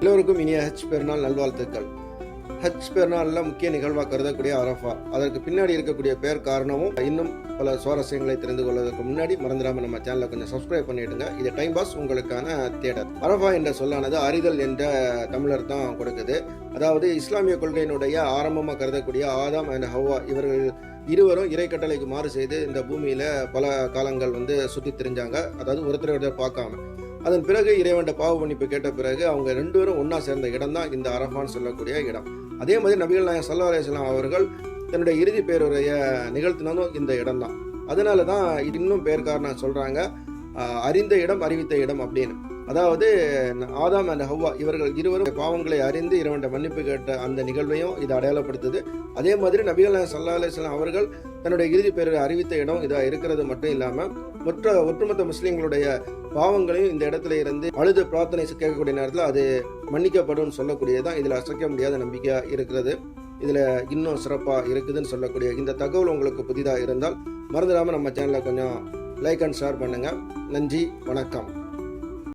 எல்லோருக்கும் இனிய ஹஜ் பெருநாள் நல்வாழ்த்துக்கள். ஹஜ் பெருநாளில் முக்கிய நிகழ்வாக கருதக்கூடிய அரஃபா, அதற்கு பின்னாடி இருக்கக்கூடிய பேர் காரணமும் இன்னும் பல சுவாரஸ்யங்களை தெரிந்து கொள்வதற்கு முன்னாடி மறந்துடாமல் நம்ம சேனலை கொஞ்சம் சப்ஸ்கிரைப் பண்ணிடுங்க. இது டைம் பாஸ் உங்களுக்கான தேடல். அரஃபா என்ற சொல்லானது அறிதல் என்ற தமிழர் தான் கொடுக்குது. அதாவது இஸ்லாமிய கொள்கையினுடைய ஆரம்பமாக கருதக்கூடிய ஆதாம் அண்ட் ஹவ்வா இவர்கள் இருவரும் இறை கட்டளைக்கு மாறு செய்து இந்த பூமியில பல காலங்கள் சுற்றி திரிஞ்சாங்க. அதாவது ஒருத்தரை பார்க்காம. அதன் பிறகு இறைவன்ட பாவ மன்னிப்பு கேட்ட பிறகு அவங்க ரெண்டு பேரும் ஒன்னா சேர்ந்த இடம் தான் இந்த அரஃபான்னு சொல்லக்கூடிய இடம். அதே மாதிரி நபிகள் நாயகம் ஸல்லல்லாஹு அலைஹி வஸல்லம் அவர்கள் தன்னுடைய இறுதி பேருரைய நிகழ்த்தினதும் இந்த இடம் தான். அதனால தான் இன்னும் பேர் காரணம் சொல்றாங்க அறிந்த இடம் அறிவித்த இடம் அப்படின்னு. அதாவது ஆதாம் அண்ட் ஹவ்வா இவர்கள் இருவரும் பாவங்களை அறிந்து இறைவன்ட மன்னிப்பு கேட்ட அந்த நிகழ்வையும் இது அடையாளப்படுத்துது. அதே மாதிரி நபிகள் நாயகம் ஸல்லல்லாஹு அலைஹி வஸல்லம் அவர்கள் தன்னுடைய இறுதி பேரை அறிவித்த இடம் இதாக இருக்கிறது மட்டும் இல்லாமல் ஒட்டுமொத்த முஸ்லீம்களுடைய பாவங்களையும் இந்த இடத்துல இருந்து அழுது பிரார்த்தனை கேட்கக்கூடிய நேரத்தில் அது மன்னிக்கப்படும் சொல்லக்கூடியதான் இதில் அசைக்க முடியாத நம்பிக்கையாக இருக்கிறது. இதில் இன்னும் சிறப்பாக இருக்குதுன்னு சொல்லக்கூடிய இந்த தகவல் உங்களுக்கு புதிதாக இருந்தால் மறந்துடாமல் நம்ம சேனலை கொஞ்சம் லைக் அண்ட் ஷேர் பண்ணுங்கள். நன்றி, வணக்கம்.